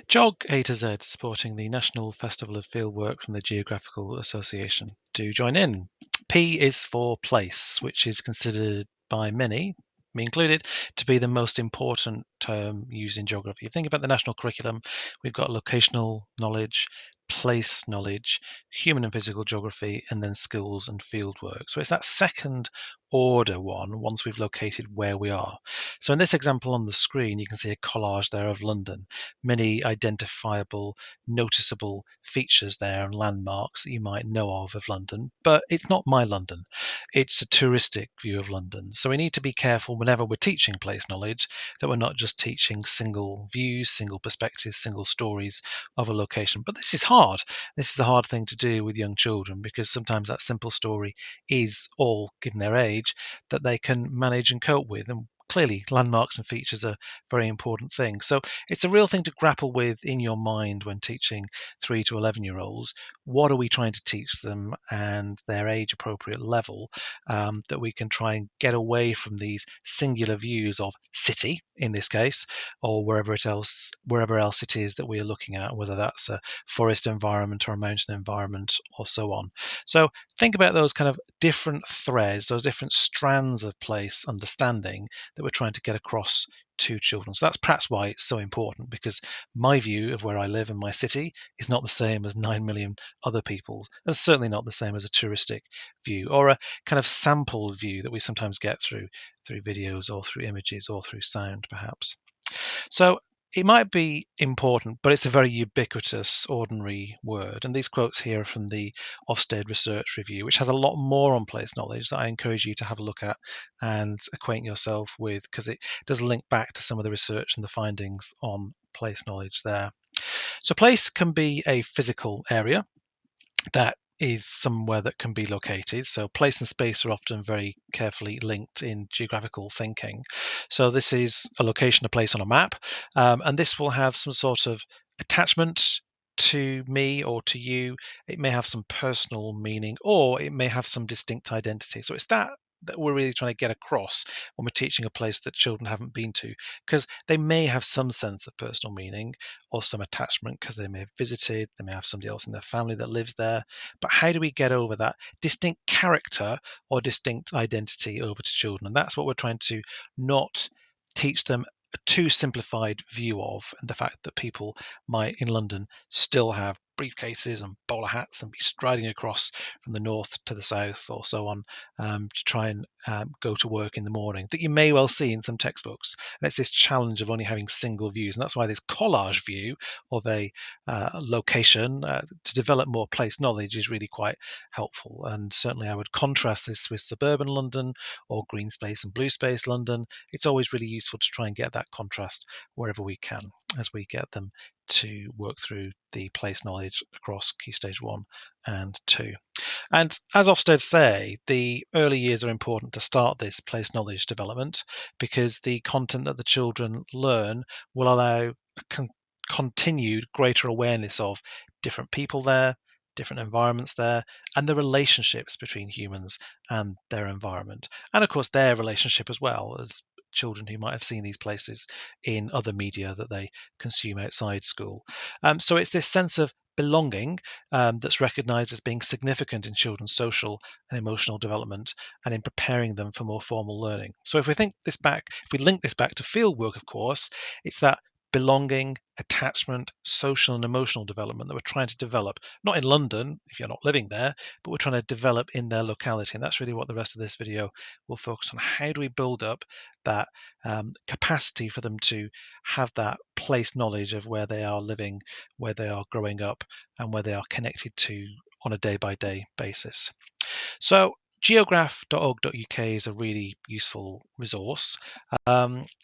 GeogA A to Z, supporting the National Festival of Fieldwork from the Geographical Association. Do join in. P is for place, which is considered by many, me included, to be the most important term used in geography. You think about the national curriculum, we've got locational knowledge, place knowledge, human and physical geography, and then skills and fieldwork. So it's that second order one once we've located where we are. So in this example on the screen, you can see a collage there of London, many identifiable, noticeable features there and landmarks that you might know of London, but it's not my London. It's a touristic view of London. So we need to be careful whenever we're teaching place knowledge that we're not just teaching single views, single perspectives, single stories of a location. But this is hard. This is a hard thing to do with young children because sometimes that simple story is all, given their age, that they can manage and cope with. And clearly, landmarks and features are very important things. So it's a real thing to grapple with in your mind when teaching 3 to 11-year-olds. What are we trying to teach them and their age appropriate level, that we can try and get away from these singular views of city in this case, or wherever else it is that we are looking at, whether that's a forest environment or a mountain environment or so on. So think about those kind of different threads, those different strands of place understanding that we're trying to get across to children. So that's perhaps why it's so important, because my view of where I live in my city is not the same as 9 million other people's, and certainly not the same as a touristic view or a kind of sampled view that we sometimes get through videos or through images or through sound perhaps. So it might be important, but it's a very ubiquitous, ordinary word. And these quotes here are from the Ofsted Research Review, which has a lot more on place knowledge that I encourage you to have a look at and acquaint yourself with, because it does link back to some of the research and the findings on place knowledge there. So place can be a physical area that is somewhere that can be located. So place and space are often very carefully linked in geographical thinking. So this is a location, a place on a map, and this will have some sort of attachment to me or to you. It may have some personal meaning, or it may have some distinct identity. So it's that we're really trying to get across when we're teaching a place that children haven't been to, because they may have some sense of personal meaning or some attachment because they may have visited, they may have somebody else in their family that lives there. But how do we get over that distinct character or distinct identity over to children? And that's what we're trying to not teach them a too simplified view of, and the fact that people might in London still have briefcases and bowler hats and be striding across from the north to the south or so on, to try and go to work in the morning, that you may well see in some textbooks. And it's this challenge of only having single views. And that's why this collage view of a location to develop more place knowledge is really quite helpful. And certainly I would contrast this with suburban London or green space and blue space London. It's always really useful to try and get that contrast wherever we can as we get them to work through the place knowledge across Key Stage 1 and 2. And as Ofsted say, the early years are important to start this place knowledge development, because the content that the children learn will allow continued greater awareness of different people there, different environments there, and the relationships between humans and their environment. And of course, their relationship as well, as children who might have seen these places in other media that they consume outside school. So it's this sense of belonging that's recognised as being significant in children's social and emotional development and in preparing them for more formal learning. So if we link this back to fieldwork, of course, it's that belonging, attachment, social and emotional development that we're trying to develop, not in London, if you're not living there, but we're trying to develop in their locality. And that's really what the rest of this video will focus on. How do we build up that capacity for them to have that place knowledge of where they are living, where they are growing up, and where they are connected to on a day-by-day basis. So geograph.org.uk is a really useful resource.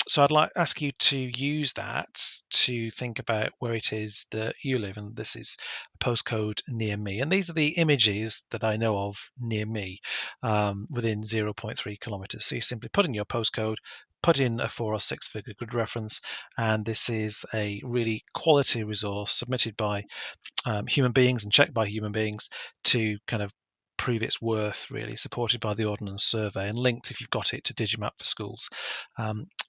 So I'd like to ask you to use that to think about where it is that you live. And this is a postcode near me. And these are the images that I know of near me, within 0.3 kilometers. So you simply put in your postcode, put in a 4 or 6 figure grid reference, and this is a really quality resource submitted by human beings and checked by human beings to kind of prove its worth, really, supported by the Ordnance Survey and linked, if you've got it, to Digimap for Schools.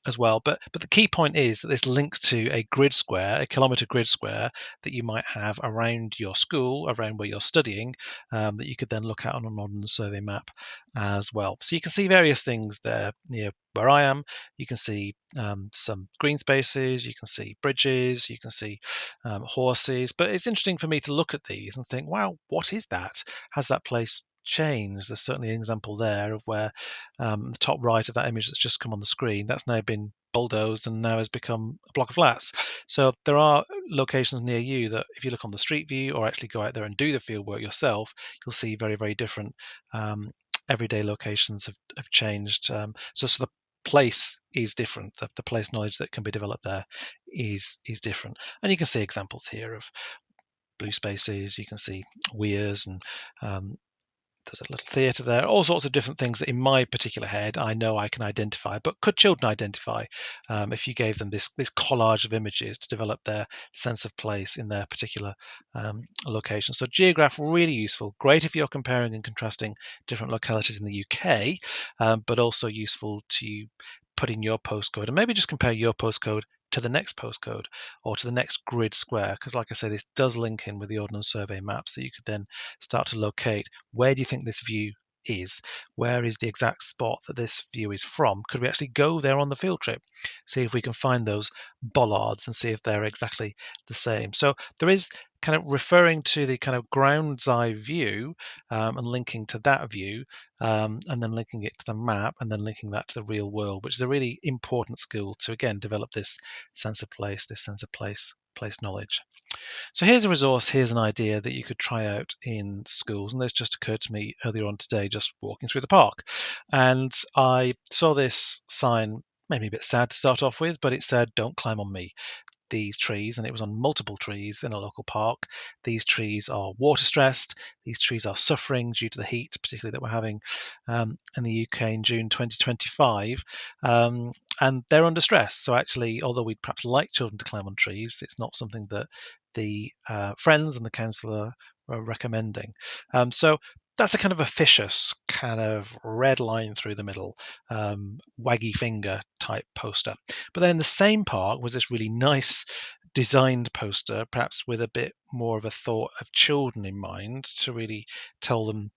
as well. But the key point is that this links to a grid square, a kilometre grid square that you might have around your school, around where you're studying, that you could then look at on a modern survey map as well. So you can see various things there near where I am. You can see some green spaces, you can see bridges, you can see horses. But it's interesting for me to look at these and think, wow, what is that? Has that place changed? There's certainly an example there of where the top right of that image that's just come on the screen, that's now been bulldozed and now has become a block of flats. So there are locations near you that if you look on the street view or actually go out there and do the field work yourself, you'll see very, very different everyday locations have changed. So the place is different. The place knowledge that can be developed there is different. And you can see examples here of blue spaces, you can see weirs and there's a little theatre there, all sorts of different things that in my particular head I know I can identify. But could children identify if you gave them this collage of images to develop their sense of place in their particular location? So GeoGraph, really useful, great if you're comparing and contrasting different localities in the UK, but also useful to put in your postcode and maybe just compare your postcode to the next postcode or to the next grid square, because like I say, this does link in with the Ordnance Survey maps that you could then start to locate where do you think this view is? Where is the exact spot that this view is from? Could we actually go there on the field trip? See if we can find those bollards and see if they're exactly the same. So there is kind of referring to the kind of ground's eye view and linking to that view and then linking it to the map and then linking that to the real world, which is a really important skill to, again, develop this sense of place, place knowledge. So here's a resource, here's an idea that you could try out in schools. And this just occurred to me earlier on today, just walking through the park. And I saw this sign, made me a bit sad to start off with, but it said, "Don't climb on me." These trees, and it was on multiple trees in a local park. These trees are water stressed. These trees are suffering due to the heat, particularly that we're having in the UK in June 2025. And they're under stress. So actually, although we'd perhaps like children to climb on trees, it's not something that the friends and the councillor are recommending. So that's a kind of officious, kind of red line through the middle, waggy finger type poster. But then in the same park was this really nice designed poster, perhaps with a bit more of a thought of children in mind to really tell them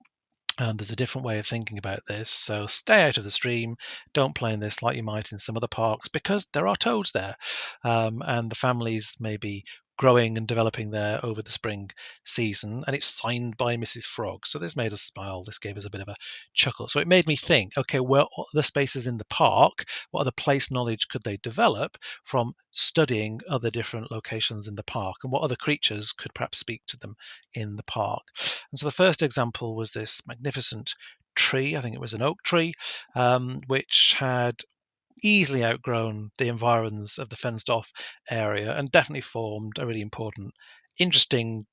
there's a different way of thinking about this. So stay out of the stream. Don't play in this like you might in some other parks because there are toads there. And the families may be growing and developing there over the spring season. And it's signed by Mrs. Frog. So this made us smile. This gave us a bit of a chuckle. So it made me think, okay, well, what are the spaces in the park? What other place knowledge could they develop from studying other different locations in the park? And what other creatures could perhaps speak to them in the park? And so the first example was this magnificent tree, I think it was an oak tree, which had easily outgrown the environs of the fenced off area and definitely formed a really important, interesting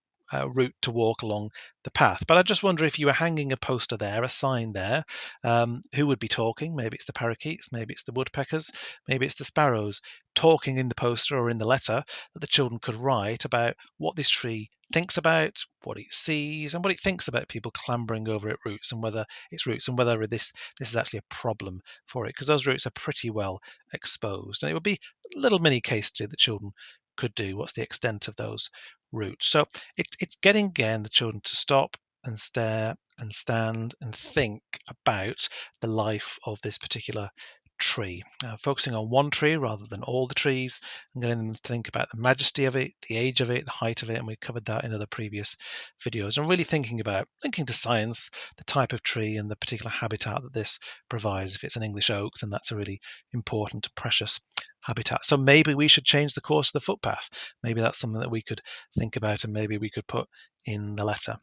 route to walk along the path. But I just wonder if you were hanging a poster there, a sign there, who would be talking? Maybe it's the parakeets, maybe it's the woodpeckers, maybe it's the sparrows talking in the poster or in the letter that the children could write about what this tree thinks about, what it sees, and what it thinks about people clambering over its roots and whether this is actually a problem for it, because those roots are pretty well exposed. And it would be a little mini case study that children could do. What's the extent of those roots? So it's getting, again, the children to stop and stare and stand and think about the life of this particular tree, focusing on one tree rather than all the trees, and getting them to think about the majesty of it, the age of it, the height of it, and we covered that in other previous videos, and really thinking about linking to science, the type of tree and the particular habitat that this provides. If it's an English oak, then that's a really important, precious habitat. So maybe we should change the course of the footpath. Maybe that's something that we could think about and maybe we could put in the letter.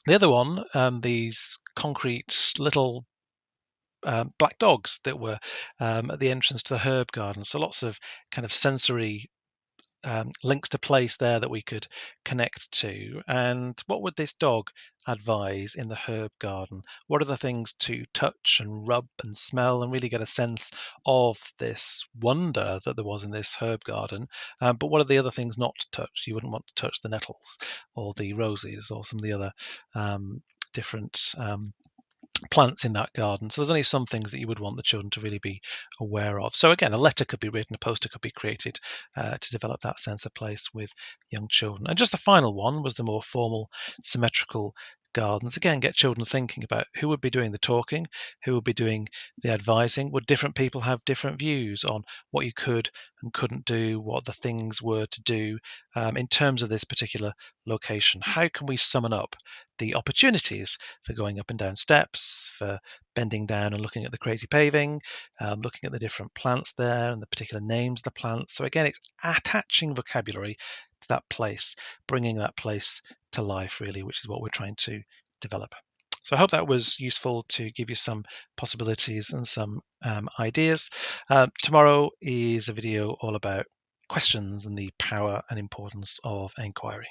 The other one, these concrete little black dogs that were at the entrance to the herb garden. So lots of kind of sensory links to place there that we could connect to. And what would this dog advise in the herb garden? What are the things to touch and rub and smell and really get a sense of this wonder that there was in this herb garden? But what are the other things not to touch? You wouldn't want to touch the nettles or the roses or some of the other different plants in that garden. So there's only some things that you would want the children to really be aware of. So again, a letter could be written, a poster could be created to develop that sense of place with young children. And just the final one was the more formal, symmetrical gardens. Again, get children thinking about who would be doing the talking, who would be doing the advising. Would different people have different views on what you could and couldn't do, what the things were to do in terms of this particular location? How can we summon up the opportunities for going up and down steps, for bending down and looking at the crazy paving, looking at the different plants there and the particular names of the plants? So again, it's attaching vocabulary to that place, bringing that place to life, really, which is what we're trying to develop. So I hope that was useful to give you some possibilities and some ideas. Tomorrow is a video all about questions and the power and importance of inquiry.